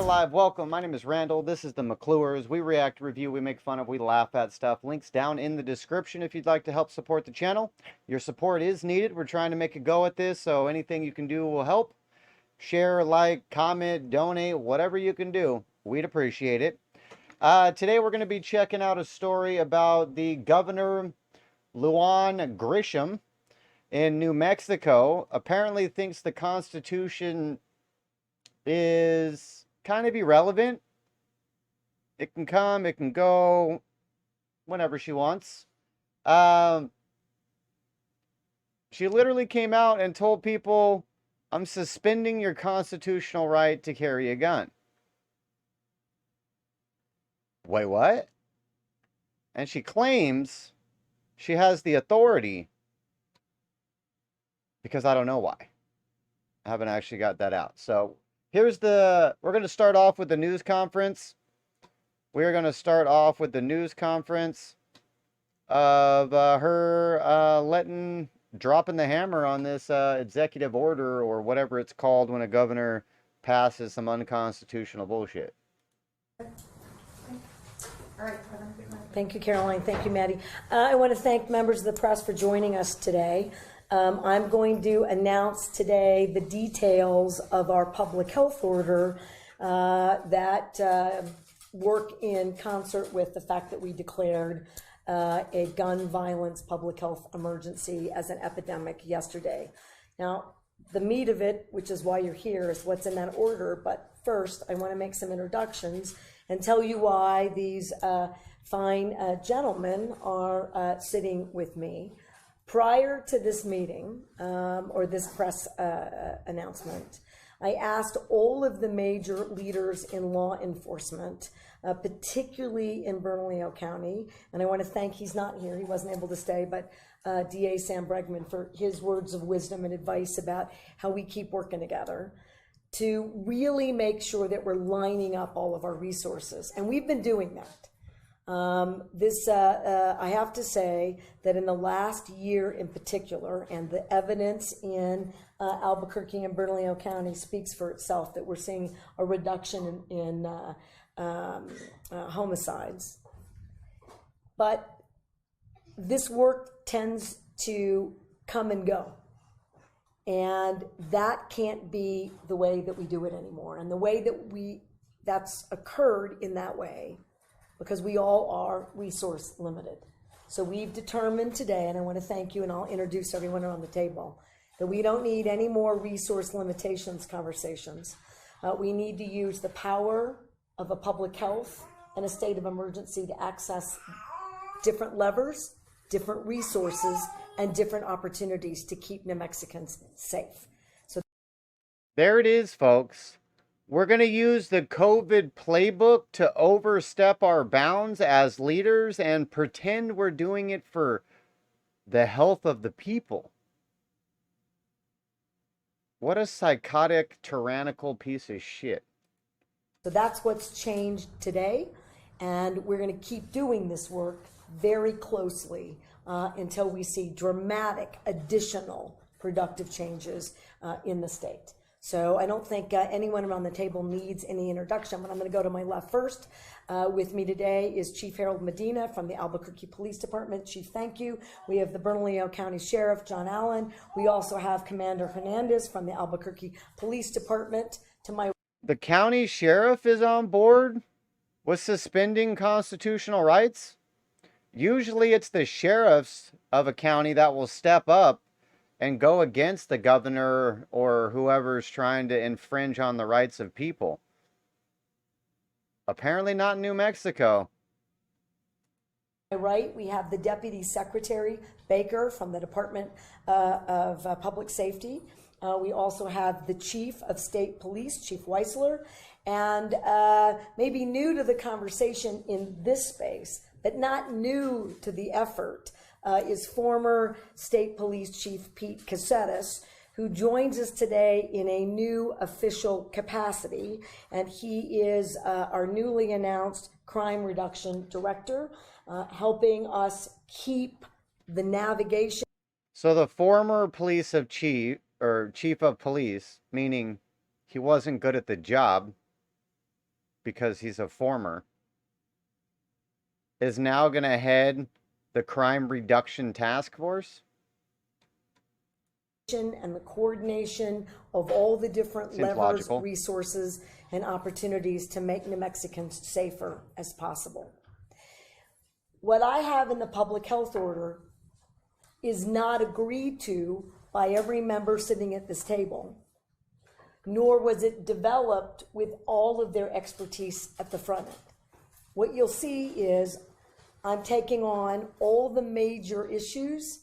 alive, welcome. My name is Randall. This is the McClures. We react, review, we make fun of, we laugh at stuff. Links down in the description if you'd like to help support the channel. Your support is needed. We're trying to make a go at this, so anything you can do will help. Share, like, comment, donate, whatever you can do. We'd appreciate it. Today we're going to be checking out a story about the Governor Lujan Grisham in New Mexico. Apparently thinks the Constitution is kind of irrelevant. It can come, it can go whenever she wants. She literally came out and told people, I'm suspending your constitutional right to carry a gun. Wait, what? And she claims she has the authority, because I don't know why. I haven't actually got that out. So we're going to start off with the news conference. We're going to start off with the news conference of her dropping the hammer on this executive order, or whatever it's called when a governor passes some unconstitutional bullshit. All right. Thank you, Caroline. Thank you, Maddie. I want to thank members of the press for joining us today. I'm going to announce today the details of our public health order that work in concert with the fact that we declared a gun violence public health emergency as an epidemic yesterday. Now, the meat of it, which is why you're here, is what's in that order. But first, I want to make some introductions and tell you why these fine gentlemen are sitting with me. Prior to this meeting, or this press announcement, I asked all of the major leaders in law enforcement, particularly in Bernalillo County, and I want to thank, he's not here, he wasn't able to stay, but DA Sam Bregman for his words of wisdom and advice about how we keep working together to really make sure that we're lining up all of our resources. And we've been doing that. I have to say that in the last year in particular, and the evidence in Albuquerque and Bernalillo County speaks for itself, that we're seeing a reduction in homicides. But this work tends to come and go. And that can't be the way that we do it anymore. And the way that that's occurred in that way, because we all are resource limited. So we've determined today, and I want to thank you, and I'll introduce everyone around the table, that we don't need any more resource limitations conversations. We need to use the power of a public health and a state of emergency to access different levers, different resources, and different opportunities to keep New Mexicans safe. So there it is, folks. We're going to use the COVID playbook to overstep our bounds as leaders and pretend we're doing it for the health of the people. What a psychotic, tyrannical piece of shit. So that's what's changed today, and we're going to keep doing this work very closely until we see dramatic additional productive changes in the state. So I don't think anyone around the table needs any introduction, but I'm going to go to my left first. With me today is Chief Harold Medina from the Albuquerque Police Department. Chief, thank you. We have the Bernalillo County Sheriff, John Allen. We also have Commander Hernandez from the Albuquerque Police Department. The county sheriff is on board with suspending constitutional rights? Usually it's the sheriffs of a county that will step up and go against the governor or whoever's trying to infringe on the rights of people. Apparently not in New Mexico. Right, we have the Deputy Secretary Baker from the Department of Public Safety. We also have the Chief of State Police, Chief Weisler, and maybe new to the conversation in this space, but not new to the effort, is former State Police Chief Pete Caceres, who joins us today in a new official capacity, and he is our newly announced Crime Reduction Director, helping us keep the navigation. So the former chief of police, meaning he wasn't good at the job, because he's a former, is now going to head the Crime Reduction Task Force? And the coordination of all the different Seems levers, logical. resources, and opportunities to make New Mexicans safer as possible. What I have in the public health order is not agreed to by every member sitting at this table, nor was it developed with all of their expertise at the front end. What you'll see is I'm taking on all the major issues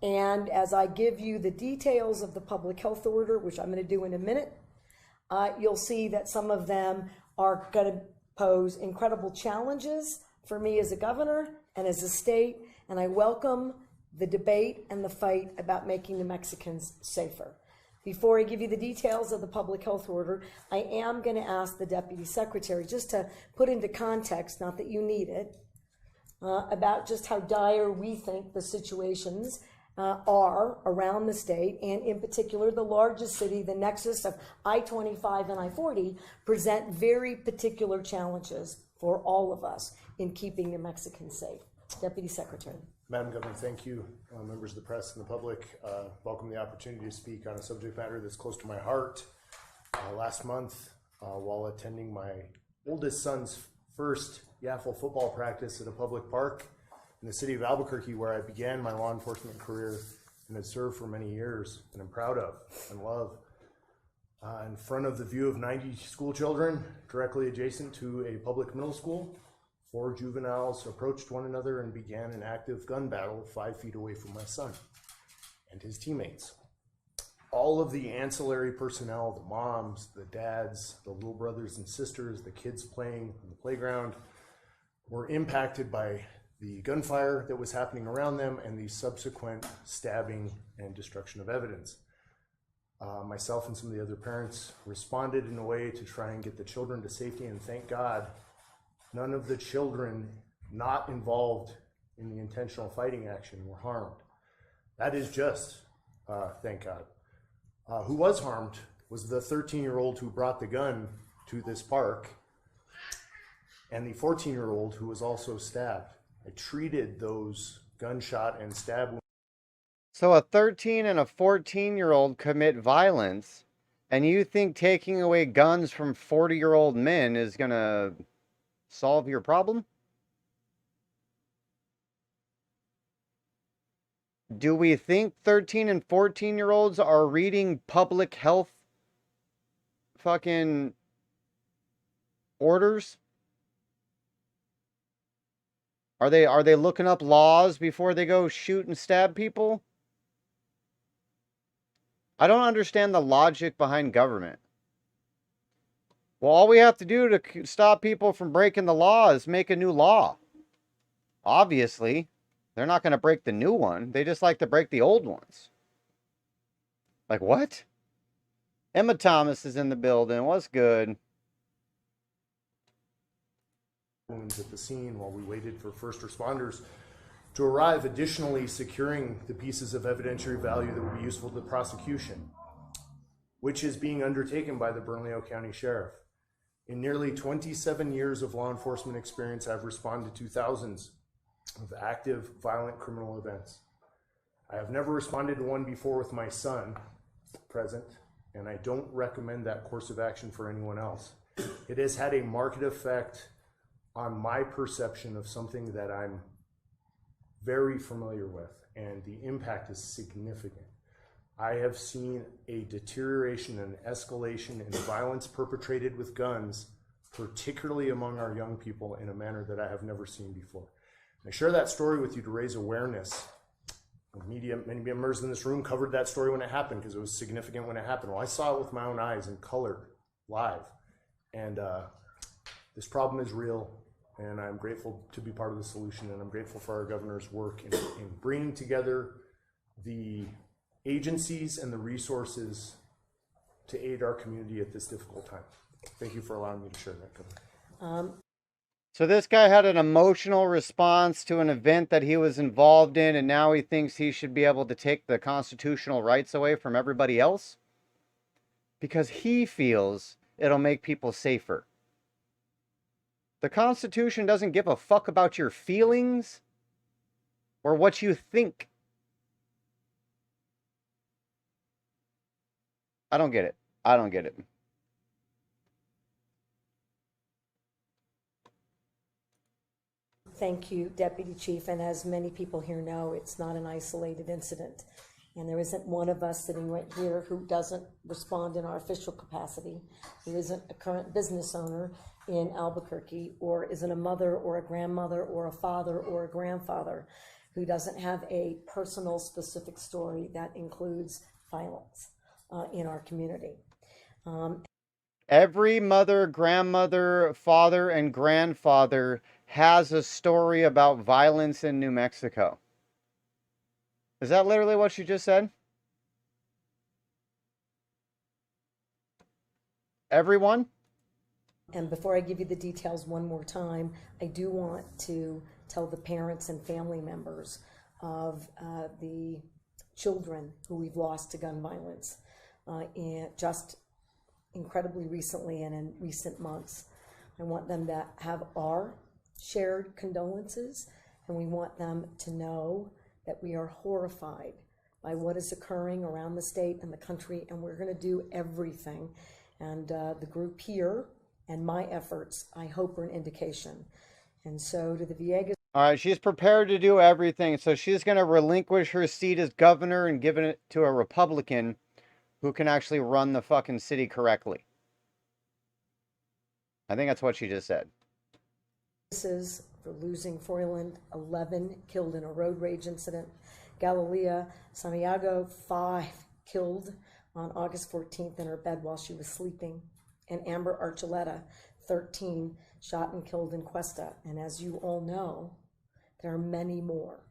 and as I give you the details of the public health order, which I'm going to do in a minute, you'll see that some of them are going to pose incredible challenges for me as a governor and as a state, and I welcome the debate and the fight about making New Mexicans safer. Before I give you the details of the public health order, I am going to ask the Deputy Secretary just to put into context, not that you need it, about just how dire we think the situations are around the state, and in particular the largest city, the nexus of I-25 and I-40, present very particular challenges for all of us in keeping New Mexicans safe. Deputy Secretary. Madam Governor, thank you. Members of the press and the public, welcome the opportunity to speak on a subject matter that's close to my heart. Last month, while attending my oldest son's first Yaffle football practice at a public park in the city of Albuquerque, where I began my law enforcement career and have served for many years, and I'm proud of and love. In front of the view of 90 school children, directly adjacent to a public middle school, 4 juveniles approached one another and began an active gun battle 5 feet away from my son and his teammates. All of the ancillary personnel, the moms, the dads, the little brothers and sisters, the kids playing on the playground, were impacted by the gunfire that was happening around them and the subsequent stabbing and destruction of evidence. Myself and some of the other parents responded in a way to try and get the children to safety, and thank God none of the children not involved in the intentional fighting action were harmed. That is just, thank God. Who was harmed was the 13-year-old who brought the gun to this park and the 14-year-old who was also stabbed. I treated those gunshot and stab wounds. So a 13 and a 14-year-old commit violence, and you think taking away guns from 40-year-old men is going to solve your problem? Do we think 13 and 14-year-olds are reading public health fucking orders? Are they looking up laws before they go shoot and stab people? I don't understand the logic behind government. Well, all we have to do to stop people from breaking the law is make a new law. Obviously, they're not going to break the new one. They just like to break the old ones. Like, what? Emma Thomas is in the building. What's good? Wounds at the scene while we waited for first responders to arrive, additionally securing the pieces of evidentiary value that would be useful to the prosecution, which is being undertaken by the Bernalillo County Sheriff. In nearly 27 years of law enforcement experience, I've responded to thousands of active, violent criminal events. I have never responded to one before with my son present, and I don't recommend that course of action for anyone else. It has had a marked effect on my perception of something that I'm very familiar with, and the impact is significant. I have seen a deterioration and escalation in violence perpetrated with guns, particularly among our young people, in a manner that I have never seen before. And I share that story with you to raise awareness. Media, many members in this room covered that story when it happened because it was significant when it happened. Well, I saw it with my own eyes in color, live. And this problem is real, and I'm grateful to be part of the solution, and I'm grateful for our governor's work in bringing together the agencies and the resources to aid our community at this difficult time. Thank you for allowing me to share that, Governor. So this guy had an emotional response to an event that he was involved in, and now he thinks he should be able to take the constitutional rights away from everybody else because he feels it'll make people safer. The Constitution doesn't give a fuck about your feelings or what you think. I don't get it. I don't get it. Thank you, Deputy Chief, and as many people here know, it's not an isolated incident. And there isn't one of us sitting right here who doesn't respond in our official capacity, who isn't a current business owner in Albuquerque, or isn't a mother or a grandmother or a father or a grandfather, who doesn't have a personal specific story that includes violence in our community. Every mother, grandmother, father, and grandfather has a story about violence in New Mexico. Is that literally what you just said? Everyone? And before I give you the details one more time, I do want to tell the parents and family members of the children who we've lost to gun violence just incredibly recently and in recent months. I want them to have our shared condolences, and we want them to know that we are horrified by what is occurring around the state and the country, and we're going to do everything. And the group here and my efforts, I hope, are an indication. And so to the Villegas. All right, she's prepared to do everything, so she's going to relinquish her seat as governor and give it to a Republican who can actually run the fucking city correctly. I think that's what she just said. For losing Froyland, 11 killed in a road rage incident. Galilea Santiago, 5 killed on August 14th in her bed while she was sleeping. And Amber Archuleta, 13, shot and killed in Cuesta. And as you all know, there are many more.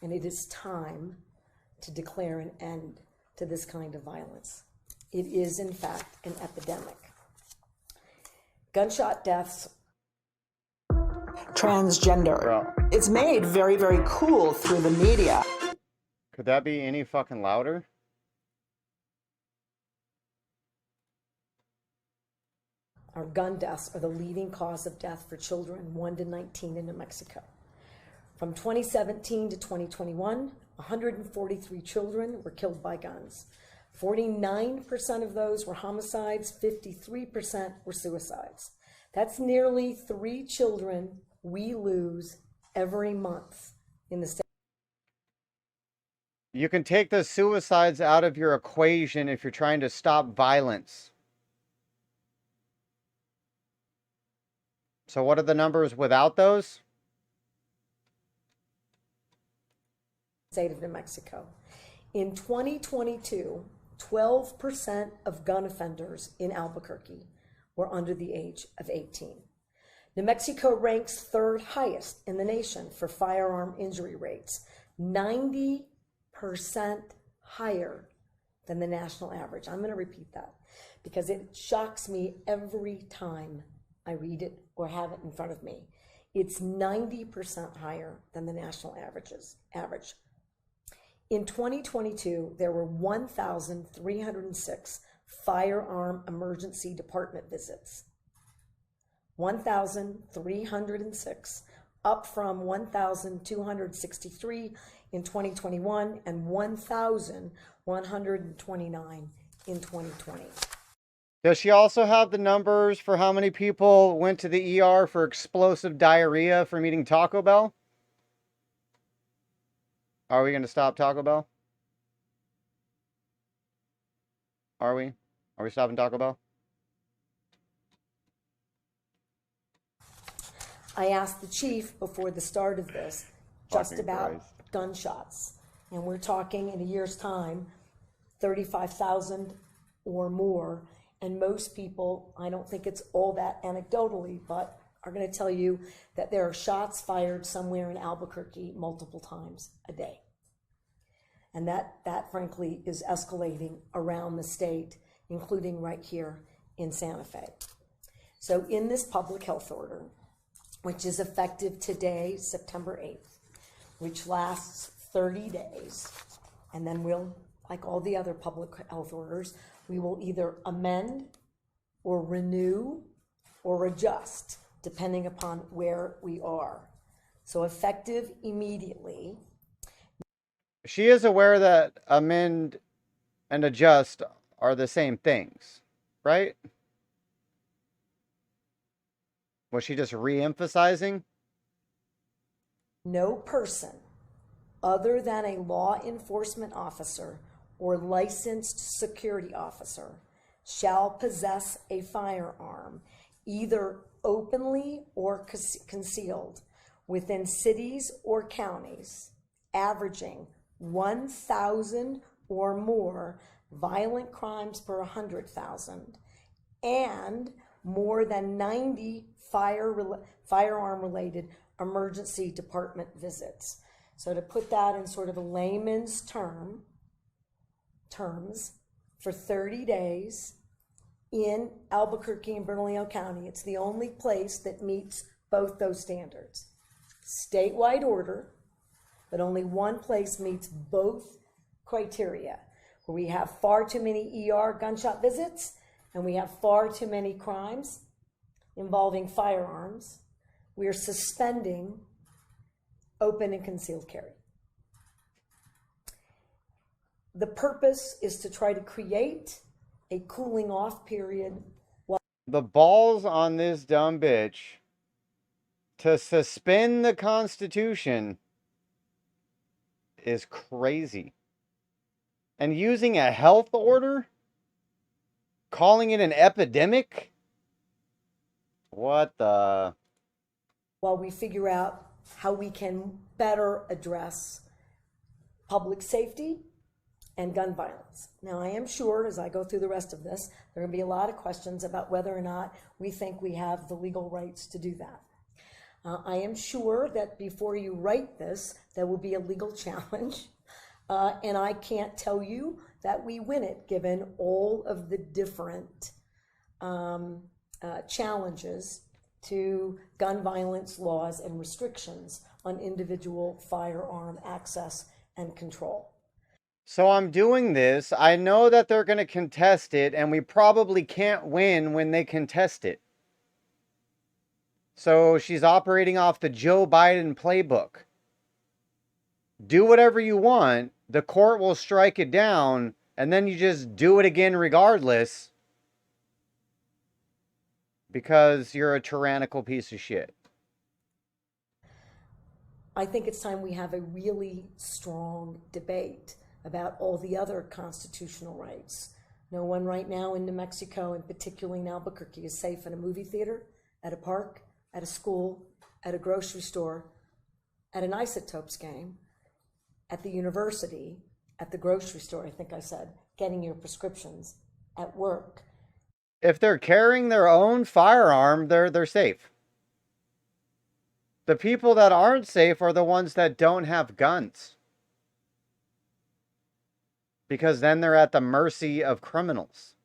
And it is time to declare an end to this kind of violence. It is, in fact, an epidemic. Gunshot deaths. Transgender. Bro. It's made very, very cool through the media. Could that be any fucking louder? Our gun deaths are the leading cause of death for children 1 to 19 in New Mexico. From 2017 to 2021, 143 children were killed by guns. 49% of those were homicides, 53% were suicides. That's nearly 3 children we lose every month in the state. You can take the suicides out of your equation if you're trying to stop violence. So what are the numbers without those? State of New Mexico. In 2022, 12% of gun offenders in Albuquerque were under the age of 18. New Mexico ranks 3rd highest in the nation for firearm injury rates, 90% higher than the national average. I'm going to repeat that because it shocks me every time I read it or have it in front of me. It's 90% higher than the national average. In 2022, there were 1,306 firearm emergency department visits. 1,306, up from 1,263 in 2021 and 1,129 in 2020. Does she also have the numbers for how many people went to the ER for explosive diarrhea from eating Taco Bell? Are we going to stop Taco Bell? Are we? Are we stopping Taco Bell? I asked the chief before the start of this just Fucking about Christ. gunshots. And we're talking in a year's time, 35,000 or more. And most people, I don't think it's all that anecdotally, but are going to tell you that there are shots fired somewhere in Albuquerque multiple times a day. And that frankly is escalating around the state, including right here in Santa Fe. So in this public health order, which is effective today, September 8th, which lasts 30 days. And then we'll, like all the other public health orders, we will either amend or renew or adjust, depending upon where we are. So effective immediately. She is aware that amend and adjust are the same things, right? Was she just re-emphasizing? No person other than a law enforcement officer or licensed security officer shall possess a firearm, either openly or concealed, within cities or counties, averaging 1,000 or more violent crimes per 100,000, and more than 90 firearm-related emergency department visits. So to put that in sort of a layman's terms, for 30 days in Albuquerque and Bernalillo County, it's the only place that meets both those standards. Statewide order, but only one place meets both criteria, where we have far too many ER gunshot visits and we have far too many crimes involving firearms. We are suspending open and concealed carry. The purpose is to try to create a cooling off period. The balls on this dumb bitch to suspend the Constitution is crazy. And using a health order? Calling it an epidemic? What the? While we figure out how we can better address public safety and gun violence. Now, I am sure as I go through the rest of this, there are going to be a lot of questions about whether or not we think we have the legal rights to do that. I am sure that before you write this, there will be a legal challenge. And I can't tell you that we win it, given all of the different challenges to gun violence laws and restrictions on individual firearm access and control. So I'm doing this. I know that they're going to contest it, and we probably can't win when they contest it. So she's operating off the Joe Biden playbook. Do whatever you want, the court will strike it down, and then you just do it again regardless because you're a tyrannical piece of shit. I think it's time we have a really strong debate about all the other constitutional rights. No one right now in New Mexico, and particularly in Albuquerque, is safe in a movie theater, at a park, at a school, at a grocery store, at an Isotopes game, at the university, at the grocery store, I think I said, getting your prescriptions, at work. If they're carrying their own firearm, they're safe. The people that aren't safe are the ones that don't have guns. Because then they're at the mercy of criminals.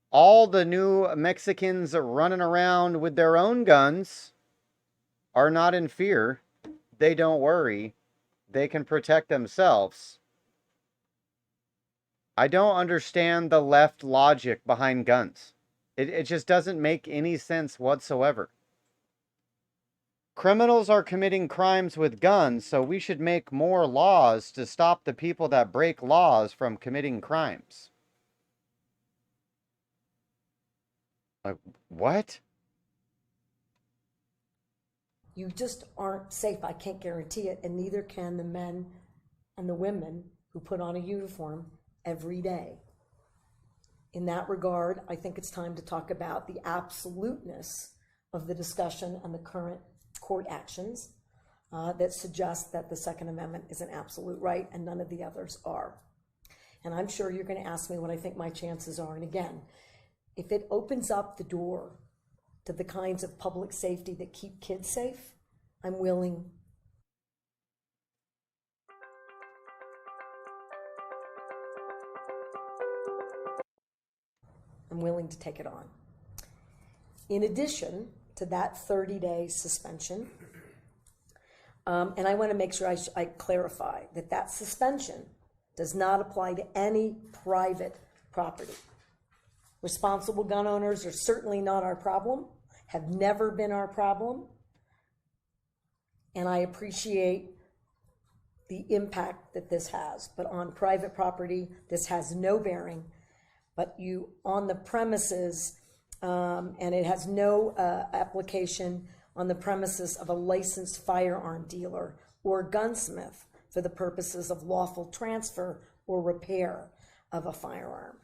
All the new Mexicans running around with their own guns are not in fear. They don't worry. They can protect themselves. I don't understand the left logic behind guns. It just doesn't make any sense whatsoever. Criminals are committing crimes with guns, so we should make more laws to stop the people that break laws from committing crimes. Like, what? You just aren't safe. I can't guarantee it, and neither can the men and the women who put on a uniform every day. In that regard, I think it's time to talk about the absoluteness of the discussion and the current court actions that suggest that the Second Amendment is an absolute right and none of the others are. And I'm sure you're going to ask me what I think my chances are. And again, if it opens up the door to the kinds of public safety that keep kids safe, I'm willing. I'm willing to take it on. In addition, to that 30-day suspension. And I want to make sure I clarify that that suspension does not apply to any private property. Responsible gun owners are certainly not our problem, have never been our problem. And I appreciate the impact that this has. But on private property, this has no bearing. But you, on the premises, and it has no application on the premises of a licensed firearm dealer or gunsmith for the purposes of lawful transfer or repair of a firearm.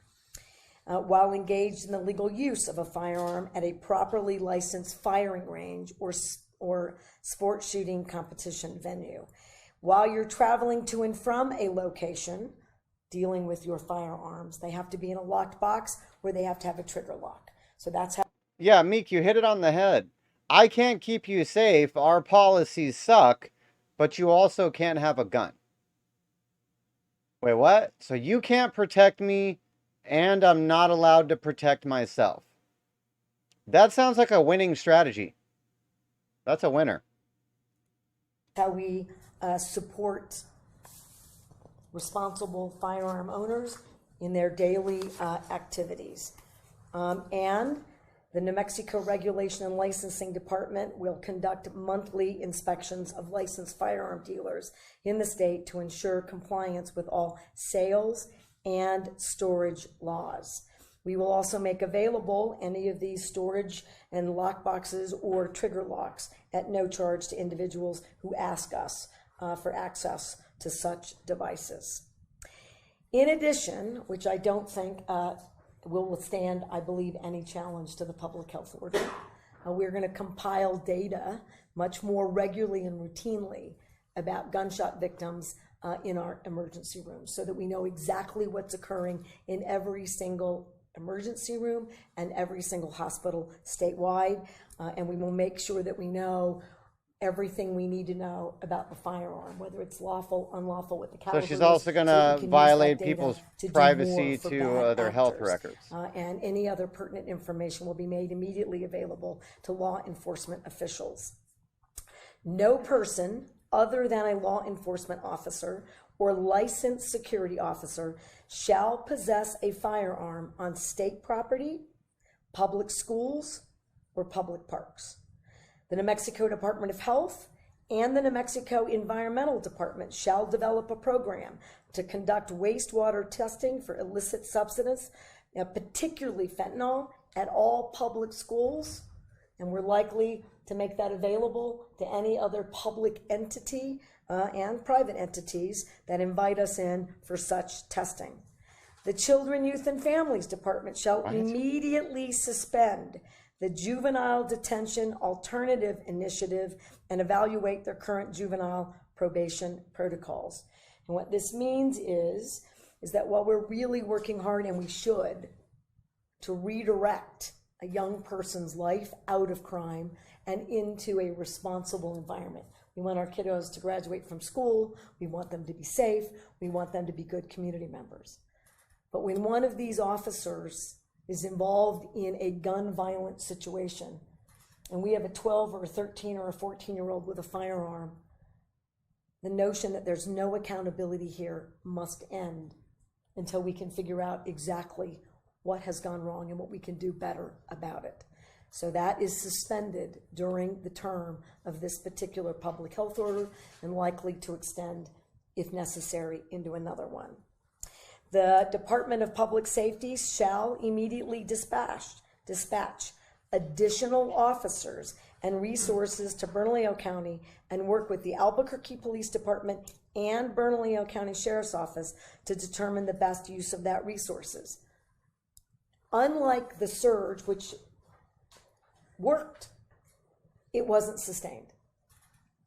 While engaged in the legal use of a firearm at a properly licensed firing range or sports shooting competition venue. While you're traveling to and from a location dealing with your firearms, they have to be in a locked box where they have to have a trigger lock. So that's how. Yeah, Meek, you hit it on the head. I can't keep you safe. Our policies suck, but you also can't have a gun. Wait, what? So you can't protect me, and I'm not allowed to protect myself. That sounds like a winning strategy. That's a winner. How we support responsible firearm owners in their daily activities. And the New Mexico Regulation and Licensing Department will conduct monthly inspections of licensed firearm dealers in the state to ensure compliance with all sales and storage laws. We will also make available any of these storage and lock boxes or trigger locks at no charge to individuals who ask us for access to such devices. In addition, which I don't think will withstand, I believe, any challenge to the public health order, we're going to compile data much more regularly and routinely about gunshot victims in our emergency rooms so that we know exactly what's occurring in every single emergency room and every single hospital statewide, and we will make sure that we know everything we need to know about the firearm, whether it's lawful, unlawful, what the caliber So she's is, also going so to violate people's privacy to to their health records. and any other pertinent information will be made immediately available to law enforcement officials. No person other than a law enforcement officer or licensed security officer shall possess a firearm on state property, public schools, or public parks. The New Mexico Department of Health and the New Mexico Environmental Department shall develop a program to conduct wastewater testing for illicit substances, particularly fentanyl, at all public schools, and we're likely to make that available to any other public entity and private entities that invite us in for such testing. The Children, Youth, and Families Department shall immediately suspend the Juvenile Detention Alternative Initiative and evaluate their current juvenile probation protocols. And what this means is that while we're really working hard, and we should, to redirect a young person's life out of crime and into a responsible environment. We want our kiddos to graduate from school. We want them to be safe. We want them to be good community members. But when one of these officers is involved in a gun violence situation, and we have a 12 or a 13 or a 14-year-old with a firearm, the notion that there's no accountability here must end until we can figure out exactly what has gone wrong and what we can do better about it. So that is suspended during the term of this particular public health order and likely to extend, if necessary, into another one. The Department of Public Safety shall immediately dispatch additional officers and resources to Bernalillo County and work with the Albuquerque Police Department and Bernalillo County Sheriff's Office to determine the best use of that resources. Unlike the surge, which worked, it wasn't sustained.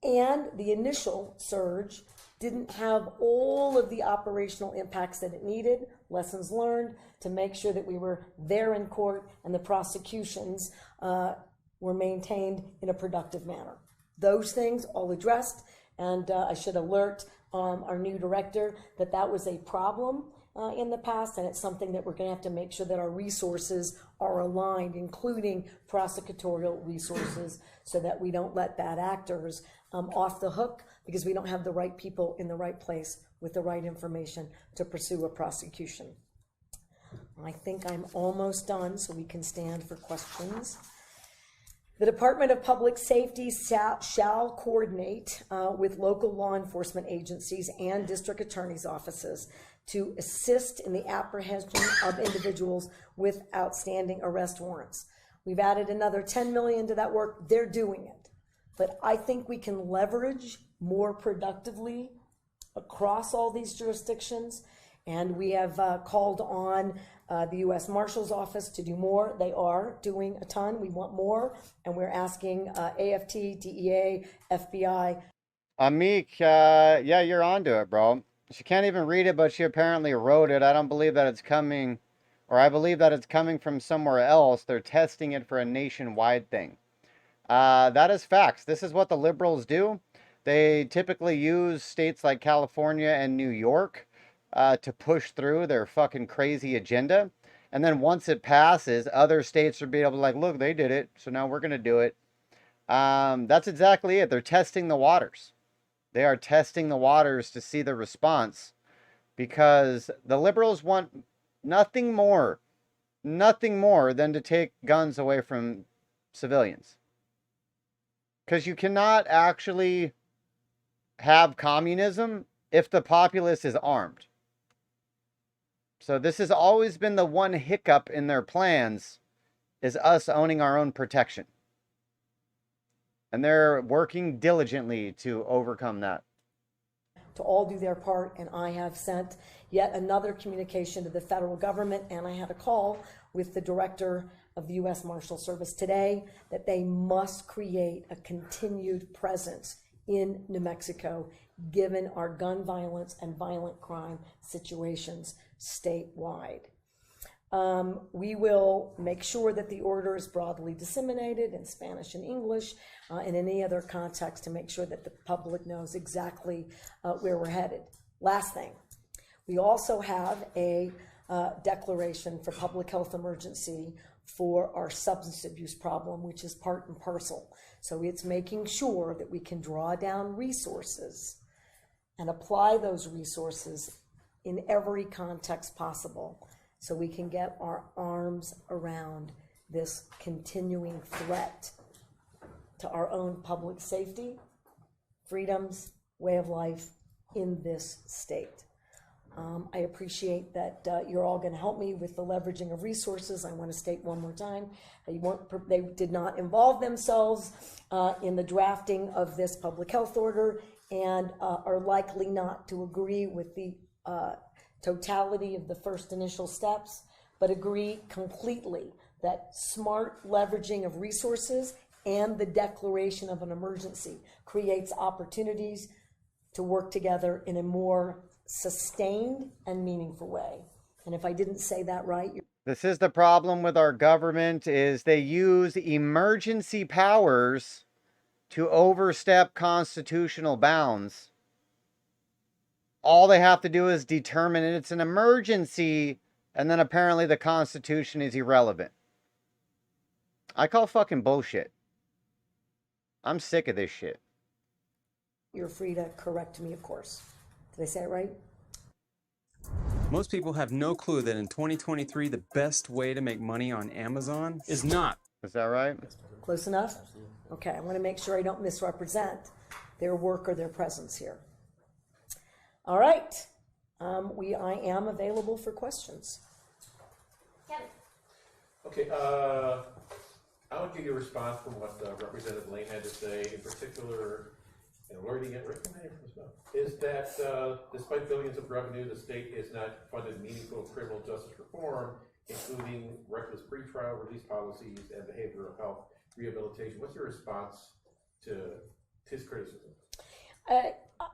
And the initial surge didn't have all of the operational impacts that it needed, lessons learned, to make sure that we were there in court and the prosecutions were maintained in a productive manner. Those things all addressed, and I should alert our new director that that was a problem, in the past, and it's something that we're going to have to make sure that our resources are aligned, including prosecutorial resources, so that we don't let bad actors off the hook because we don't have the right people in the right place with the right information to pursue a prosecution. I think I'm almost done, so we can stand for questions. The Department of Public Safety shall coordinate with local law enforcement agencies and district attorneys' offices to assist in the apprehension of individuals with outstanding arrest warrants. We've added another $10 million to that work. They're doing it. But I think we can leverage more productively across all these jurisdictions. And we have called on the U.S. Marshal's Office to do more. They are doing a ton. We want more. And we're asking AFT, DEA, FBI. Amik, yeah, you're onto it, bro. She can't even read it, but she apparently wrote it. I don't believe that it's coming, or I believe that it's coming from somewhere else. They're testing it for a nationwide thing. That is facts. This is what the liberals do. They typically use states like California and New York to push through their fucking crazy agenda. And then once it passes, other states will be able to like, look, they did it, so now we're going to do it. That's exactly it. They're testing the waters. They are testing the waters to see the response because the liberals want nothing more than to take guns away from civilians. Because you cannot actually have communism if the populace is armed. So this has always been the one hiccup in their plans, is us owning our own protection. And they're working diligently to overcome that. To all do their part, and I have sent yet another communication to the federal government, and I had a call with the director of the U.S. Marshal Service today that they must create a continued presence in New Mexico, given our gun violence and violent crime situations statewide. We will make sure that the order is broadly disseminated in Spanish and English and any other context to make sure that the public knows exactly where we're headed. Last thing, we also have a declaration for public health emergency for our substance abuse problem, which is part and parcel. So it's making sure that we can draw down resources and apply those resources in every context possible, so we can get our arms around this continuing threat to our own public safety, freedoms, way of life in this state. I appreciate that you're all going to help me with the leveraging of resources. I want to state one more time, they did not involve themselves in the drafting of this public health order and are likely not to agree with the totality of the first initial steps, but agree completely that smart leveraging of resources and the declaration of an emergency creates opportunities to work together in a more sustained and meaningful way. And if I didn't say that right, this is the problem with our government, is they use emergency powers to overstep constitutional bounds. All they have to do is determine it's an emergency, and then apparently the Constitution is irrelevant. I call fucking bullshit. I'm sick of this shit. you're free to correct me, of course. Did I say it right? Most people have no clue that in 2023, the best way to make money on Amazon is not. Is that right? Close enough? Okay, I want to make sure I don't misrepresent their work or their presence here. All right, I am available for questions. Kevin. Okay, I want to give you a response from what Representative Lane had to say, in particular, and where did he get recommended from as well, is that despite billions of revenue, the state is not funded meaningful criminal justice reform, including reckless pretrial release policies and behavioral health rehabilitation. What's your response to his criticism?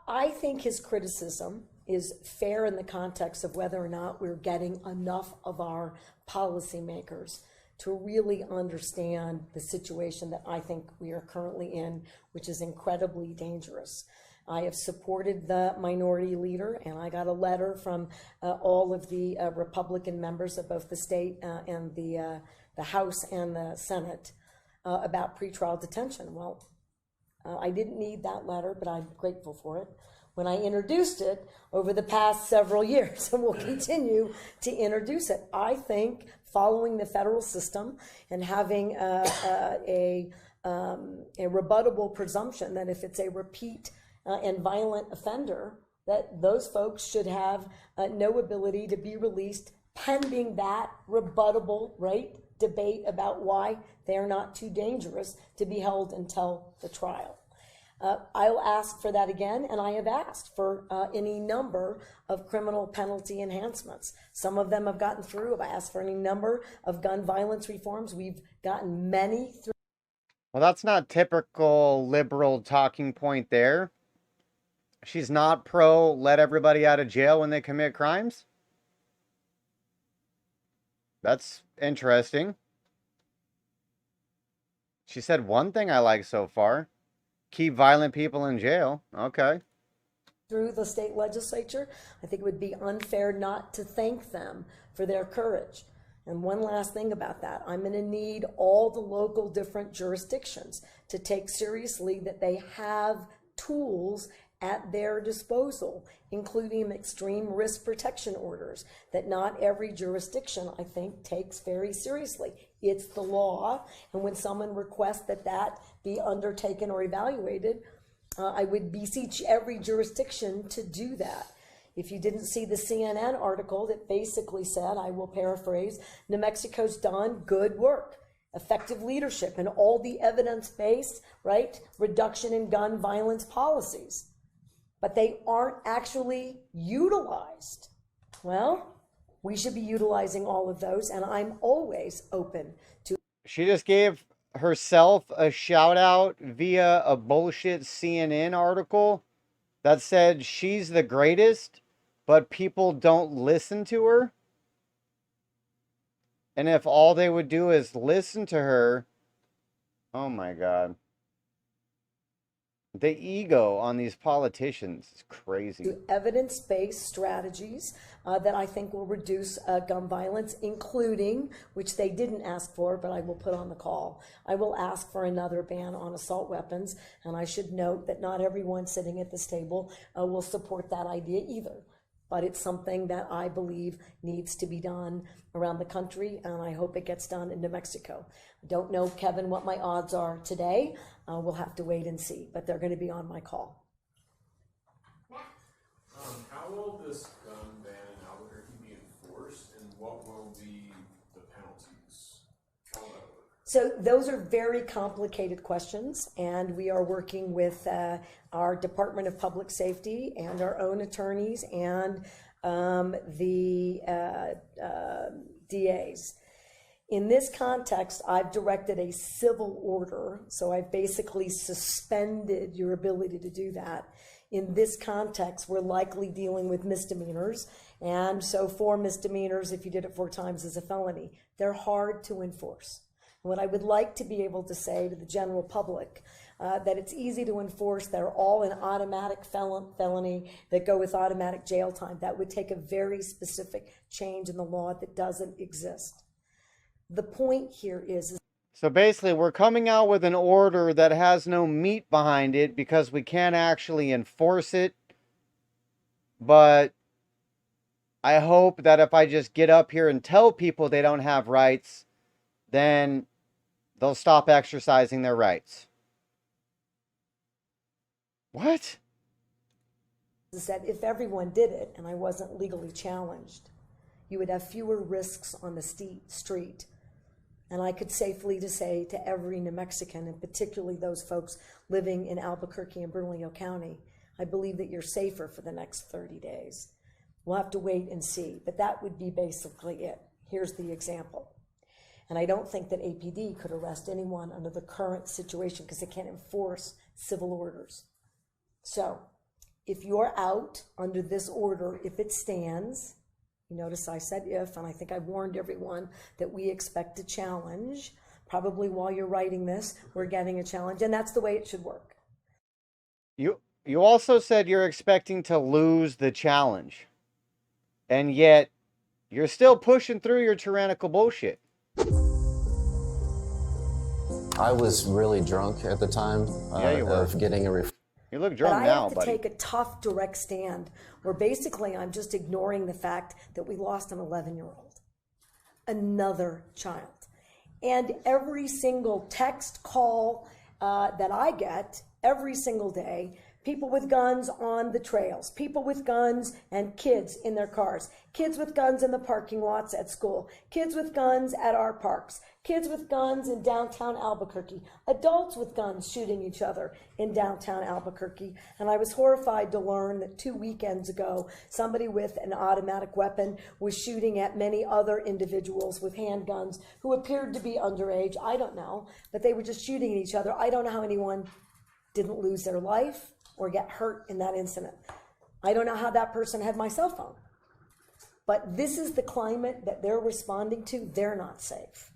I think his criticism is fair in the context of whether or not we're getting enough of our policymakers to really understand the situation that I think we are currently in, which is incredibly dangerous. I have supported the minority leader, and I got a letter from all of the Republican members of both the state and the House and the Senate about pretrial detention. Well, I didn't need that letter, but I'm grateful for it when I introduced it over the past several years, and will continue to introduce it. I think following the federal system and having a rebuttable presumption that if it's a repeat and violent offender, that those folks should have no ability to be released pending that rebuttable, right, debate about why they are not too dangerous to be held until the trial. I'll ask for that again, and I have asked for any number of criminal penalty enhancements. Some of them have gotten through. I've asked for any number of gun violence reforms. We've gotten many through. Well, that's not typical liberal talking point there. She's not pro let everybody out of jail when they commit crimes? That's interesting. She said one thing I like so far. Keep violent people in jail. Okay. Through the state legislature. I think it would be unfair not to thank them for their courage. And one last thing about that, I'm going to need all the local different jurisdictions to take seriously that they have tools at their disposal, including extreme risk protection orders, that not every jurisdiction, I think, takes very seriously. It's the law, and when someone requests that that be undertaken or evaluated, I would beseech every jurisdiction to do that. If you didn't see the CNN article that basically said, I will paraphrase, New Mexico's done good work, effective leadership, and all the evidence-based, right, reduction in gun violence policies, but they aren't actually utilized. Well, we should be utilizing all of those, and I'm always open to. She just gave herself a shout out via a bullshit CNN article that said she's the greatest, but people don't listen to her. And if all they would do is listen to her, oh my God. The ego on these politicians is crazy. Evidence-based strategies that I think will reduce gun violence, including, which they didn't ask for, but I will put on the call, I will ask for another ban on assault weapons. And I should note that not everyone sitting at this table will support that idea either. But it's something that I believe needs to be done around the country, and I hope it gets done in New Mexico. I don't know, Kevin, what my odds are today. We'll have to wait and see, but they're going to be on my call. How will this gun ban in Albuquerque be enforced, and what will be the penalties? How will that work? So those are very complicated questions, and we are working with our Department of Public Safety and our own attorneys and the DAs. In this context, I've directed a civil order, so I've basically suspended your ability to do that. In this context, we're likely dealing with misdemeanors, and so 4 misdemeanors, if you did it 4 times, is a felony. They're hard to enforce. What I would like to be able to say to the general public, that it's easy to enforce, they're all an automatic felony that go with automatic jail time. That would take a very specific change in the law that doesn't exist. The point here is so basically we're coming out with an order that has no meat behind it because we can't actually enforce it. But I hope that if I just get up here and tell people they don't have rights, then they'll stop exercising their rights. What? Is that if everyone did it and I wasn't legally challenged, you would have fewer risks on the street. And I could safely say to every New Mexican, and particularly those folks living in Albuquerque and Bernalillo County, I believe that you're safer for the next 30 days. We'll have to wait and see, but that would be basically it. Here's the example. And I don't think that APD could arrest anyone under the current situation because they can't enforce civil orders. So if you're out under this order, if it stands, you notice I said if, and I think I warned everyone that we expect a challenge. Probably while you're writing this, we're getting a challenge, and that's the way it should work. You also said you're expecting to lose the challenge, and yet you're still pushing through your tyrannical bullshit. I was really drunk at the time Yeah, you were. of getting a You look But drunk I now, have to buddy. take a tough, direct stand where basically I'm just ignoring the fact that we lost an 11-year-old, another child. And every single text call that I get every single day, people with guns on the trails, people with guns and kids in their cars, kids with guns in the parking lots at school, kids with guns at our parks, kids with guns in downtown Albuquerque, adults with guns shooting each other in downtown Albuquerque. And I was horrified to learn that 2 weekends ago, somebody with an automatic weapon was shooting at many other individuals with handguns who appeared to be underage. I don't know, but they were just shooting at each other. I don't know how anyone didn't lose their life or get hurt in that incident. I don't know how that person had my cell phone. But this is the climate that they're responding to. They're not safe.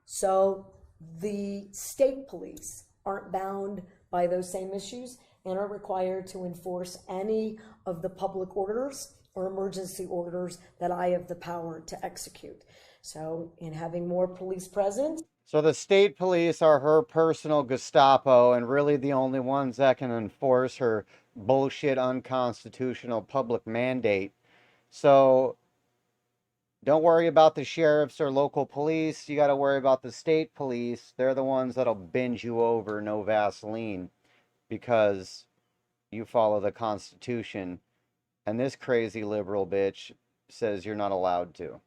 So the state police aren't bound by those same issues and are required to enforce any of the public orders or emergency orders that I have the power to execute. So in having more police presence. So the state police are her personal Gestapo and really the only ones that can enforce her bullshit unconstitutional public mandate. So don't worry about the sheriffs or local police. You got to worry about the state police. They're the ones that'll bend you over, no Vaseline, because you follow the Constitution. And this crazy liberal bitch says you're not allowed to.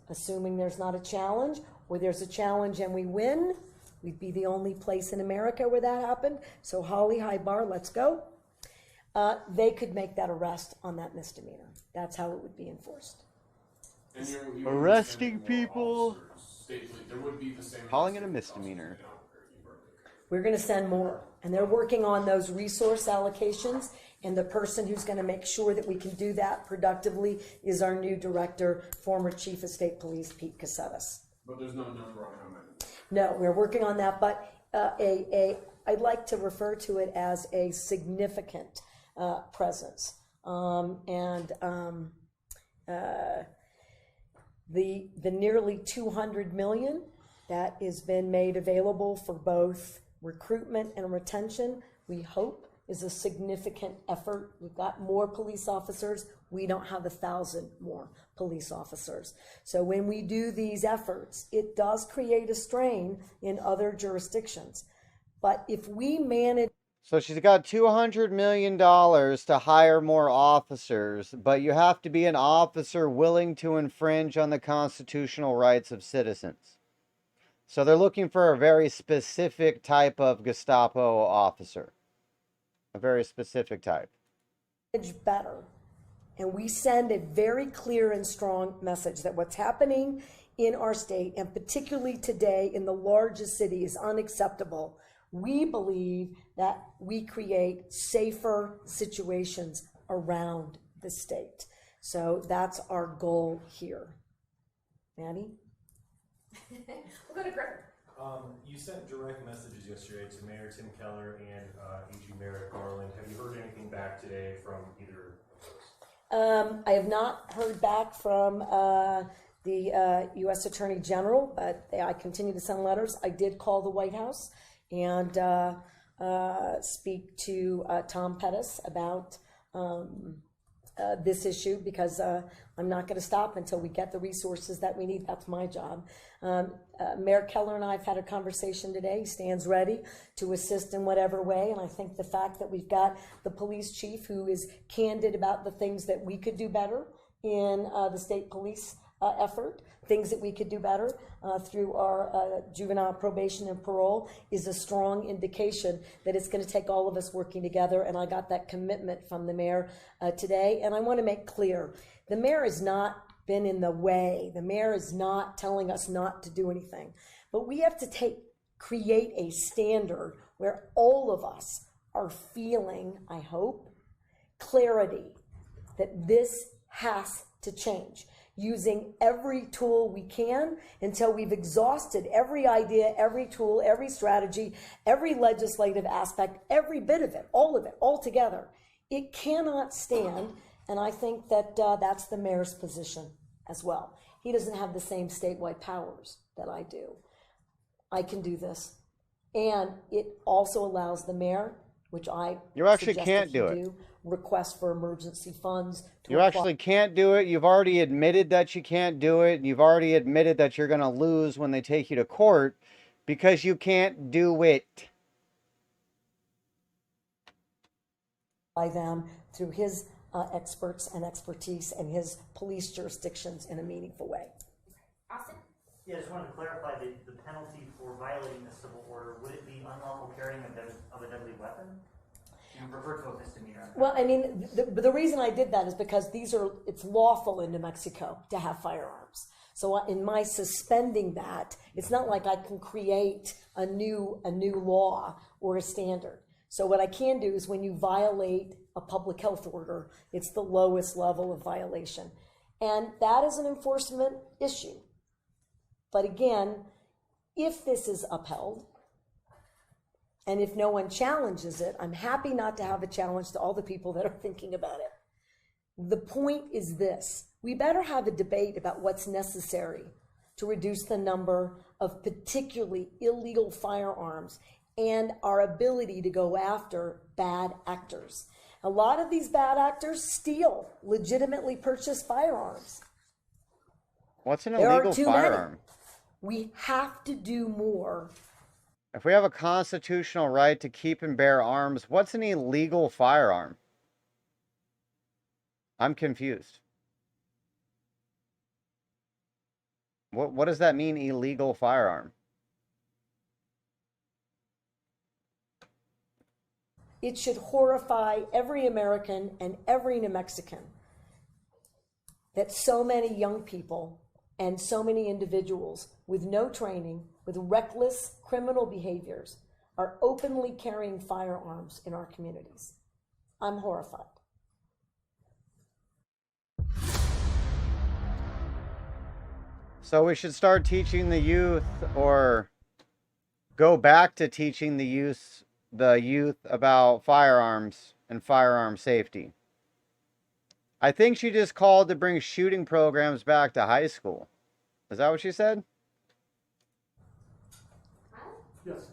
Assuming there's not a challenge, or there's a challenge and we win, we'd be the only place in America where that happened. So Holly, high bar, let's go. They could make that arrest on that misdemeanor. That's how it would be enforced. And you Arresting would send more people. officers. There would be the same. Calling it a misdemeanor. We're going to send more, and they're working on those resource allocations, and the person who's going to make sure that we can do that productively is our new director, former Chief of State Police, Pete Cassettas. But there's no number on how many. No, we're working on that, but I'd like to refer to it as a significant presence. The nearly 200 million that has been made available for both recruitment and retention, we hope is a significant effort. We've got more police officers. We don't have 1,000 more police officers. So when we do these efforts, it does create a strain in other jurisdictions. But if we manage... So she's got $200 million to hire more officers, but you have to be an officer willing to infringe on the constitutional rights of citizens. So they're looking for a very specific type of Gestapo officer. A very specific type. Better. And we send a very clear and strong message that what's happening in our state, and particularly today in the largest city, is unacceptable. We believe that we create safer situations around the state. So that's our goal here. Maddie? We'll go to Greg. You sent direct messages yesterday to Mayor Tim Keller and AG Merrick Garland. Have you heard anything back today from either of those? I have not heard back from the U.S. Attorney General, but I continue to send letters. I did call the White House and speak to Tom Pettis about this issue, because I'm not going to stop until we get the resources that we need. That's my job. Mayor Keller and I have had a conversation today. He stands ready to assist in whatever way, and I think the fact that we've got the police chief who is candid about the things that we could do better in the state police effort, things that we could do better through our juvenile probation and parole, is a strong indication that it's going to take all of us working together. And I got that commitment from the mayor today. And I want to make clear, the mayor has not been in the way. The mayor is not telling us not to do anything. But we have to create a standard where all of us are feeling, I hope, clarity that this has to change. using every tool we can until we've exhausted every idea, every tool, every strategy, every legislative aspect, every bit of it, all together. It cannot stand, and I think that that's the mayor's position as well. He doesn't have the same statewide powers that I do. I can do this. And it also allows the mayor, which I You actually suggested can't he do it. request for emergency funds. You actually can't do it. You've already admitted that you can't do it. You've already admitted that you're going to lose when they take you to court because you can't do it. By them through his experts and expertise and his police jurisdictions in a meaningful way. Austin? Yeah, I just wanted to clarify the penalty for violating the civil order. Would it be unlawful carrying of a deadly weapon? You refer to a misdemeanor. Well, I mean, the reason I did that is because it's lawful in New Mexico to have firearms. So in my suspending that, it's not like I can create a new law or a standard. So what I can do is when you violate a public health order, it's the lowest level of violation. And that is an enforcement issue. But again, if this is upheld, and if no one challenges it, I'm happy not to have a challenge to all the people that are thinking about it. The point is this: we better have a debate about what's necessary to reduce the number of particularly illegal firearms and our ability to go after bad actors. A lot of these bad actors steal legitimately purchased firearms. What's an There are illegal too firearm? many. We have to do more. If we have a constitutional right to keep and bear arms, what's an illegal firearm? I'm confused. What does that mean, illegal firearm? It should horrify every American and every New Mexican that so many young people and so many individuals with no training, with reckless criminal behaviors, are openly carrying firearms in our communities. I'm horrified. So we should start teaching the youth, or go back to teaching the youth about firearms and firearm safety. I think she just called to bring shooting programs back to high school. Is that what she said? Yes.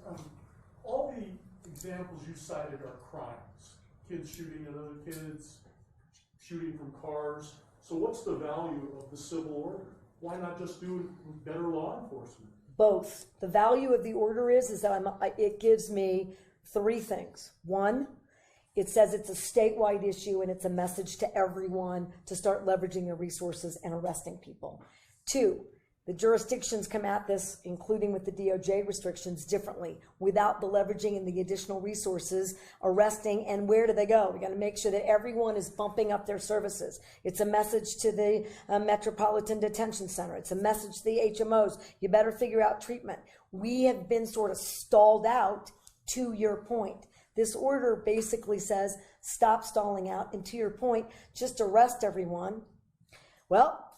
All the examples you cited are crimes. Kids shooting at other kids, shooting from cars. So what's the value of the civil order? Why not just do better law enforcement? Both. The value of the order is that it gives me three things. One, it says it's a statewide issue and it's a message to everyone to start leveraging their resources and arresting people. Two, the jurisdictions come at this, including with the DOJ restrictions, differently, without the leveraging and the additional resources, arresting, and where do they go? We got to make sure that everyone is bumping up their services. It's a message to the Metropolitan Detention Center. It's a message to the HMOs. You better figure out treatment. We have been sort of stalled out, to your point. This order basically says, stop stalling out, and to your point, just arrest everyone. Well,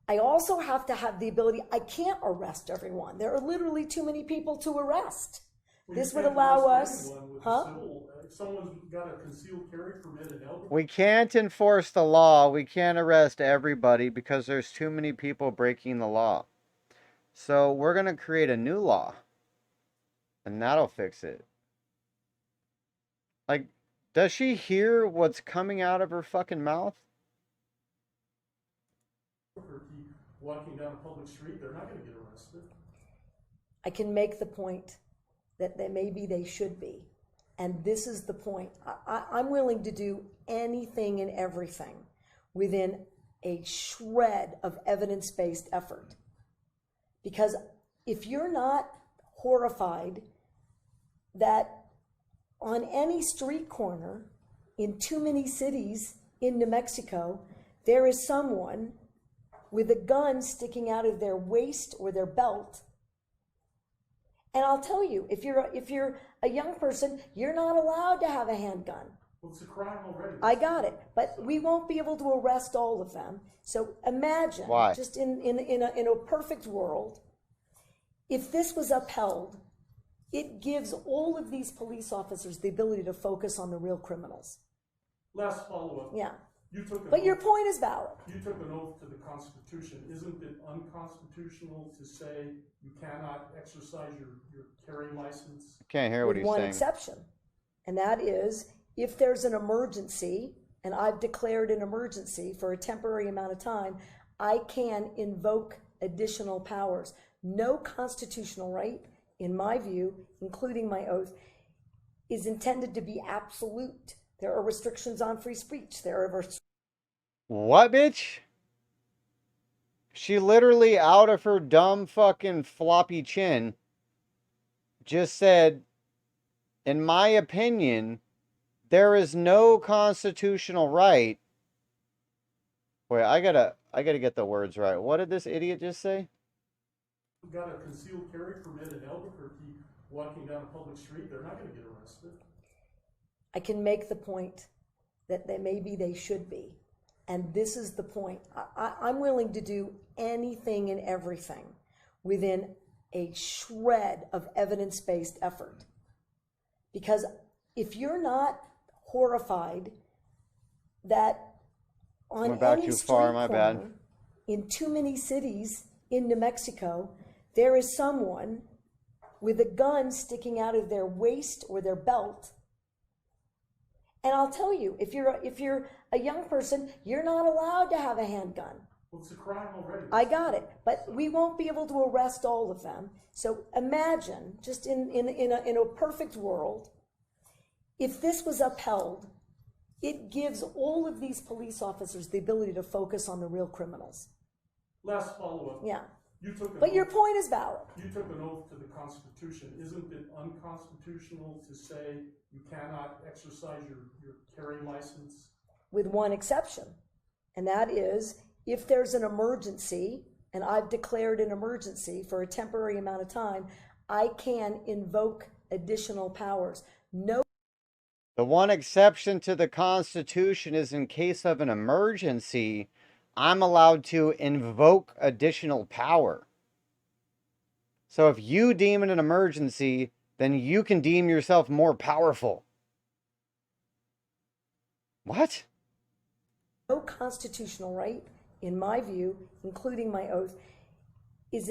I also have to have the ability, I can't arrest everyone. There are literally too many people to arrest. Well, this would allow us, if someone's got a concealed carry permit in Elbert, We can't enforce the law. We can't arrest everybody because there's too many people breaking the law. So we're going to create a new law. And that'll fix it. Like, does she hear what's coming out of her fucking mouth? walking down a public street, they're not going to get arrested. I can make the point that maybe they should be. And this is the point. I'm willing to do anything and everything within a shred of evidence-based effort. Because if you're not horrified that on any street corner in too many cities in New Mexico, there is someone with a gun sticking out of their waist or their belt. And I'll tell you, if you're a young person, you're not allowed to have a handgun. Well, it's a crime already. I got it, but we won't be able to arrest all of them. So imagine, Why? just in a perfect world, if this was upheld, it gives all of these police officers the ability to focus on the real criminals. Last follow-up. Yeah. You took an But your oath- point is valid. You took an oath to the Constitution. Isn't it unconstitutional to say you cannot exercise your carry license? Can't hear what With he's one saying. exception, and that is if there's an emergency, and I've declared an emergency for a temporary amount of time, I can invoke additional powers. No constitutional right, in my view, including my oath, is intended to be absolute. There are restrictions on free speech. There are What, bitch? She literally, out of her dumb fucking floppy chin, just said, in my opinion, there is no constitutional right. Wait, I gotta get the words right. What did this idiot just say? Got a concealed carry permit in Albuquerque, walking down a public street, they're not gonna get arrested. I can make the point that maybe they should be. And this is the point. I'm willing to do anything and everything within a shred of evidence-based effort. Because if you're not horrified that on Went back any too street far, my bad. corner in too many cities in New Mexico, there is someone with a gun sticking out of their waist or their belt. And I'll tell you, if you're a young person, you're not allowed to have a handgun. Well, it's a crime already. I got it, but we won't be able to arrest all of them. So imagine, just in a perfect world, if this was upheld, it gives all of these police officers the ability to focus on the real criminals. Last follow-up. Yeah. You took an But your oath- point is valid. You took an oath to the Constitution. Isn't it unconstitutional to say you cannot exercise your carry license? With one exception, and that is if there's an emergency, and I've declared an emergency for a temporary amount of time, I can invoke additional powers. No. The one exception to the Constitution is in case of an emergency, I'm allowed to invoke additional power. So if you deem it an emergency, then you can deem yourself more powerful. What? No constitutional right, in my view, including my oath, is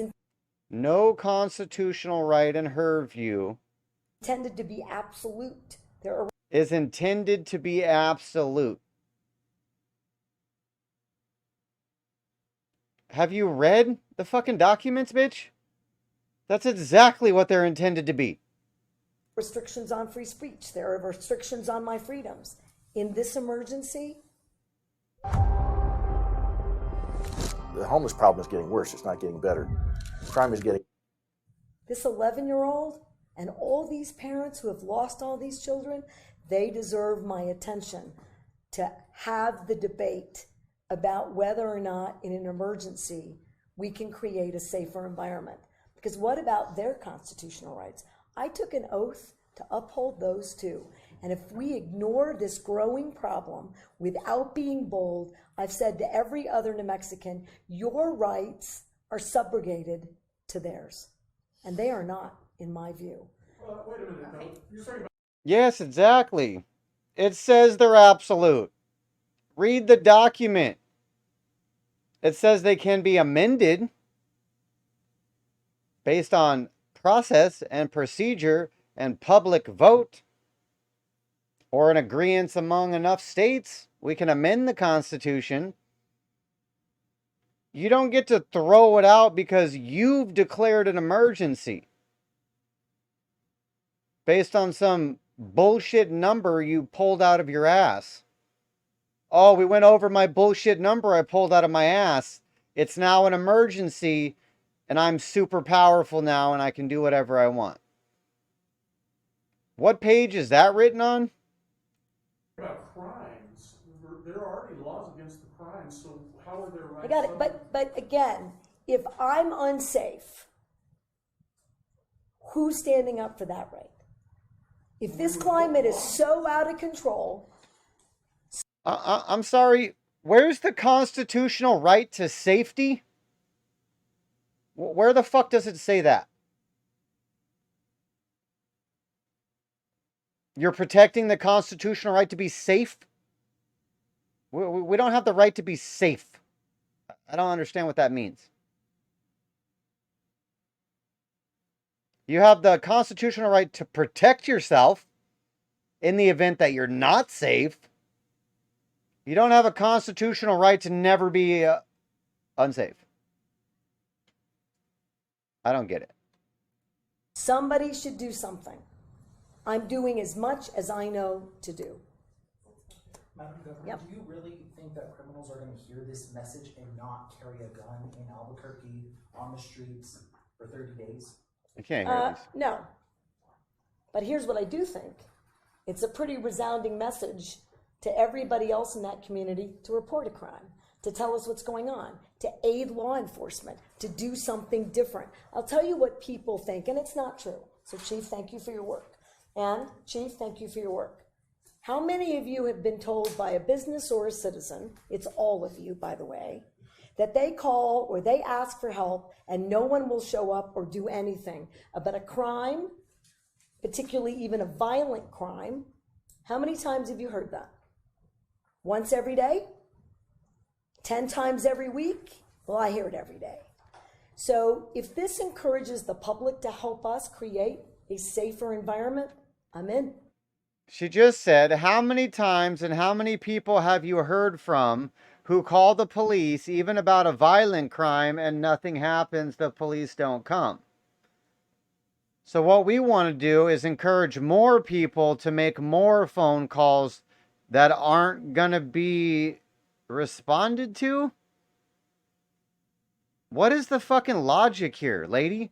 No constitutional right, in her view, intended to be absolute. There are is intended to be absolute. Have you read the fucking documents, bitch? That's exactly what they're intended to be. restrictions on free speech. There are restrictions on my freedoms. In this emergency, The homeless problem is getting worse. It's not getting better. Crime is getting. this 11-year-old and all these parents who have lost all these children, they deserve my attention to have the debate about whether or not in an emergency we can create a safer environment. Because what about their constitutional rights? I took an oath to uphold those too. And if we ignore this growing problem without being bold, I've said to every other New Mexican, your rights are subrogated to theirs. And they are not, in my view. Wait a minute, now. You're talking about Yes, exactly. It says they're absolute. Read the document. It says they can be amended based on process and procedure and public vote or an agreement among enough states. We can amend the Constitution. You don't get to throw it out because you've declared an emergency based on some bullshit number you pulled out of your ass. Oh, we went over my bullshit number I pulled out of my ass. It's now an emergency, and I'm super powerful now, and I can do whatever I want. What page is that written on? about crimes. There are already laws against the crimes, so how are their rights? I got it, but again, if I'm unsafe, who's standing up for that right? If this climate is so out of control, I'm sorry. Where's the constitutional right to safety? Where the fuck does it say that? You're protecting the constitutional right to be safe? We don't have the right to be safe. I don't understand what that means. You have the constitutional right to protect yourself in the event that you're not safe. You don't have a constitutional right to never be unsafe. I don't get it. Somebody should do something. I'm doing as much as I know to do. Madam Governor, Yep. do you really think that criminals are going to hear this message and not carry a gun in Albuquerque on the streets for 30 days? I can't hear these. No. But here's what I do think. It's a pretty resounding message to everybody else in that community to report a crime, to tell us what's going on, to aid law enforcement, to do something different. I'll tell you what people think, and it's not true. So, Chief, thank you for your work. And, Chief, thank you for your work. How many of you have been told by a business or a citizen, it's all of you, by the way, that they call or they ask for help and no one will show up or do anything about a crime, particularly even a violent crime? How many times have you heard that? Once every day? 10 times every week? Well, I hear it every day. So if this encourages the public to help us create a safer environment, I'm in. She just said, how many times and how many people have you heard from who call the police even about a violent crime and nothing happens, the police don't come? So what we want to do is encourage more people to make more phone calls that aren't going to be responded to? What is the fucking logic here, lady?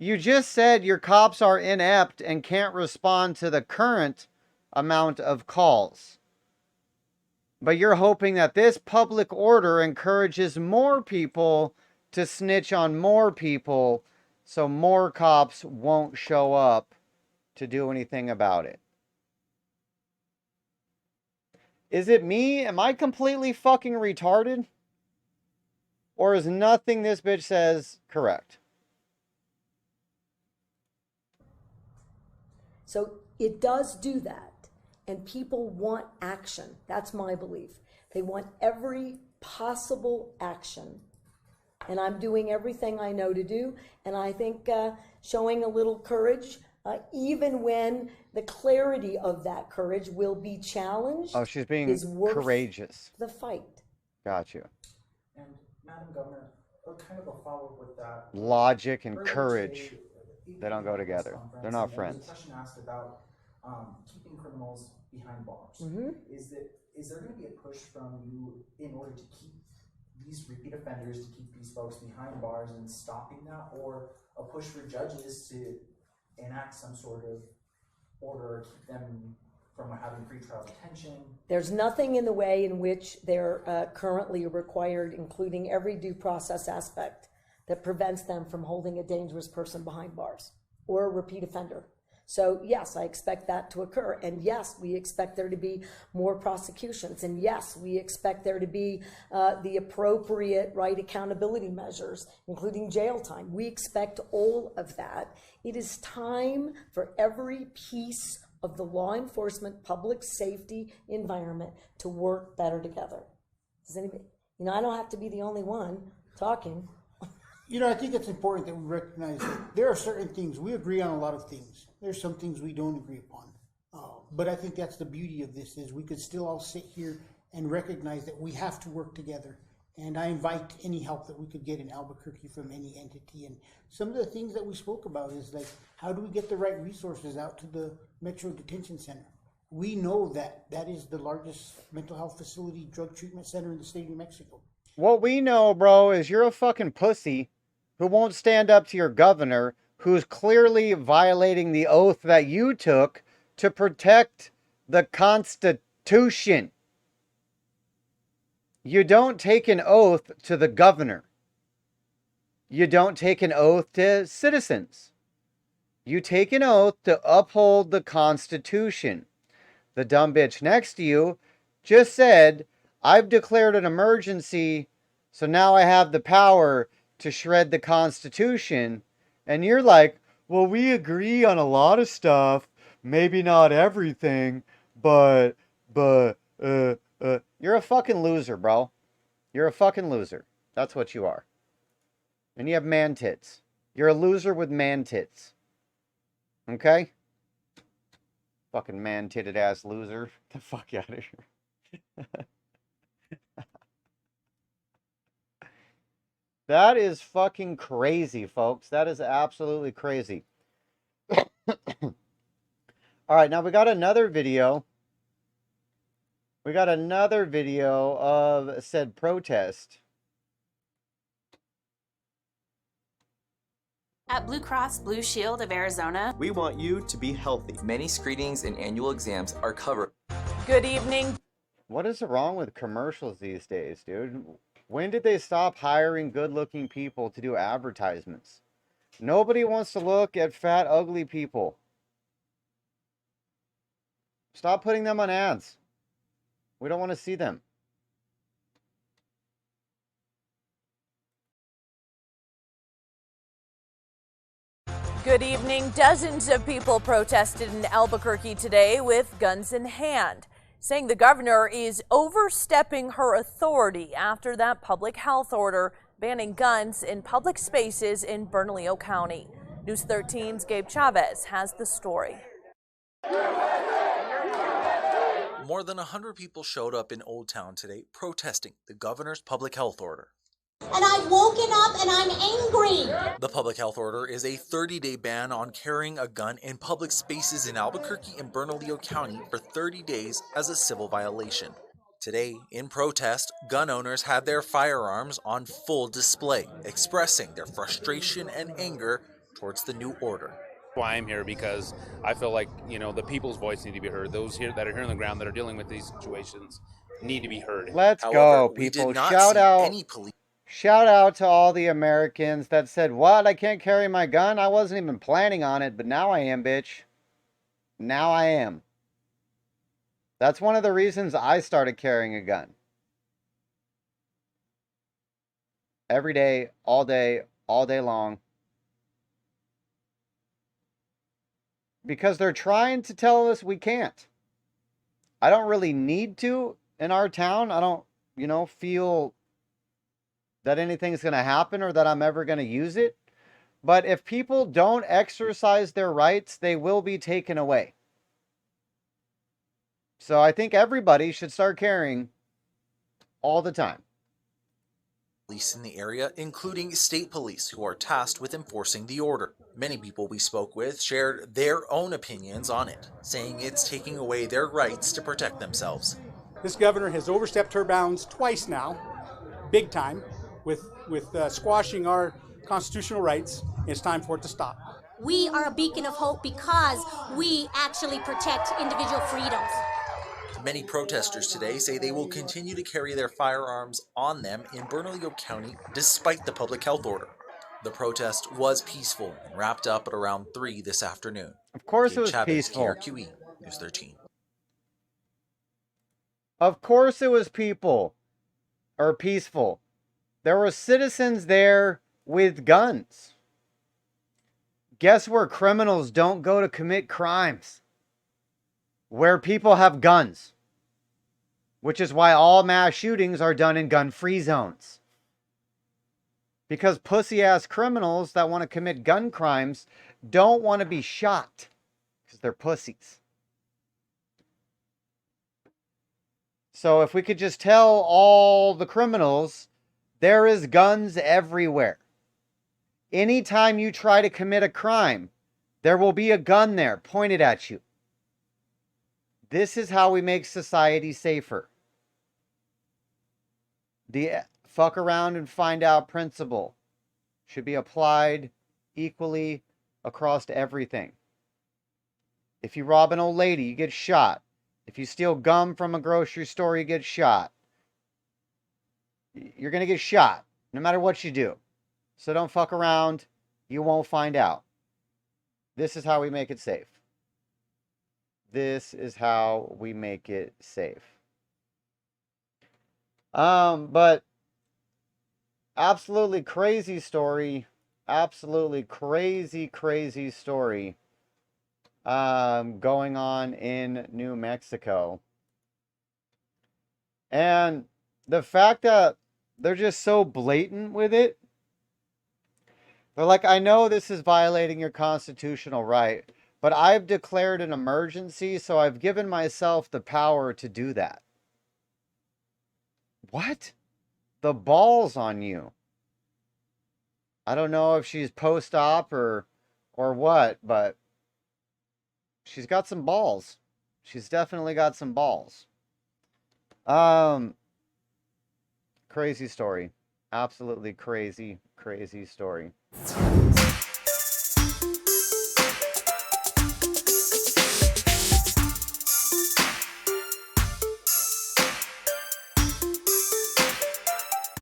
You just said your cops are inept and can't respond to the current amount of calls. But you're hoping that this public order encourages more people to snitch on more people so more cops won't show up to do anything about it. Is it me? Am I completely fucking retarded? Or is nothing this bitch says correct? So it does do that. And people want action. That's my belief. They want every possible action. And I'm doing everything I know to do. And I think showing a little courage, even when the clarity of that courage will be challenged. Oh, she's being courageous. The fight. Got you. And Madam Governor, kind of a follow-up with that. Logic and courage, they don't go together. They're not friends. There was a question asked about keeping criminals behind bars. Mm-hmm. Is there going to be a push from you in order to keep these repeat offenders, to keep these folks behind bars and stopping that, or a push for judges to enact some sort of order or keep them from having pretrial detention? There's nothing in the way in which they're currently required, including every due process aspect, that prevents them from holding a dangerous person behind bars or a repeat offender. So yes, I expect that to occur. And yes, we expect there to be more prosecutions. And yes, we expect there to be the appropriate accountability measures, including jail time. We expect all of that. It is time for every piece of the law enforcement, public safety environment to work better together. Does anybody, I don't have to be the only one talking. I think it's important that we recognize that there are certain things, we agree on a lot of things. There's some things we don't agree upon. But I think that's the beauty of this, is we could still all sit here and recognize that we have to work together. And I invite any help that we could get in Albuquerque from any entity. And some of the things that we spoke about is like, how do we get the right resources out to the Metro Detention Center? We know that that is the largest mental health facility, drug treatment center in the state of New Mexico. What we know, bro, is you're a fucking pussy who won't stand up to your governor, who's clearly violating the oath that you took to protect the Constitution. You don't take an oath to the governor. You don't take an oath to citizens. You take an oath to uphold the Constitution. The dumb bitch next to you just said, I've declared an emergency, so now I have the power to shred the Constitution. And you're like, well, we agree on a lot of stuff, maybe not everything, but, you're a fucking loser, bro. You're a fucking loser. That's what you are. And you have man tits. You're a loser with man tits. Okay? Fucking man titted ass loser. Get the fuck out of here. That is fucking crazy, folks. That is absolutely crazy. All right, now we got another video. We got another video of said protest. At Blue Cross Blue Shield of Arizona, we want you to be healthy. Many screenings and annual exams are covered. Good evening. What is wrong with commercials these days, dude? When did they stop hiring good-looking people to do advertisements? Nobody wants to look at fat, ugly people. Stop putting them on ads. We don't want to see them. Good evening. Dozens of people protested in Albuquerque today with guns in hand, saying the governor is overstepping her authority after that public health order banning guns in public spaces in Bernalillo County. News 13's Gabe Chavez has the story. More than 100 people showed up in Old Town today protesting the governor's public health order. And I've woken up and I'm angry. The public health order is a 30-day ban on carrying a gun in public spaces in Albuquerque and Bernalillo County for 30 days as a civil violation. Today, in protest, gun owners had their firearms on full display, expressing their frustration and anger towards the new order. Why I'm here, because I feel like, the people's voice need to be heard. Those here that are here on the ground that are dealing with these situations need to be heard. Let's go, people. Shout out to all the Americans that said, what? I can't carry my gun? I wasn't even planning on it, but now I am, bitch. Now I am. That's one of the reasons I started carrying a gun. Every day, all day long. Because they're trying to tell us we can't. I don't really need to in our town. I don't, feel that anything's going to happen or that I'm ever going to use it. But if people don't exercise their rights, they will be taken away. So I think everybody should start carrying all the time. Police in the area, including state police, who are tasked with enforcing the order. Many people we spoke with shared their own opinions on it, saying it's taking away their rights to protect themselves. This governor has overstepped her bounds twice now, big time, with squashing our constitutional rights. It's time for it to stop. We are a beacon of hope because we actually protect individual freedoms. Many protesters today say they will continue to carry their firearms on them in Bernalillo County despite the public health order. The protest was peaceful and wrapped up at around 3 this afternoon. Of course Gabe it was Chavez, peaceful. KRQE, News 13. Of course it was peaceful. There were citizens there with guns. Guess where criminals don't go to commit crimes? Where people have guns. Which is why all mass shootings are done in gun-free zones. Because pussy-ass criminals that want to commit gun crimes don't want to be shot. Because they're pussies. So if we could just tell all the criminals, there is guns everywhere. Anytime you try to commit a crime, there will be a gun there pointed at you. This is how we make society safer. The fuck around and find out principle should be applied equally across everything. If you rob an old lady, you get shot. If you steal gum from a grocery store, you get shot. You're going to get shot, no matter what you do. So don't fuck around. You won't find out. This is how we make it safe. This is how we make it safe. But absolutely crazy story. Absolutely crazy story. Going on in New Mexico. And the fact that they're just so blatant with it. They're like, I know this is violating your constitutional right, but I've declared an emergency, so I've given myself the power to do that. What? The balls on you. I don't know if she's post-op or what, but she's got some balls. She's definitely got some balls. Crazy story. Absolutely crazy story.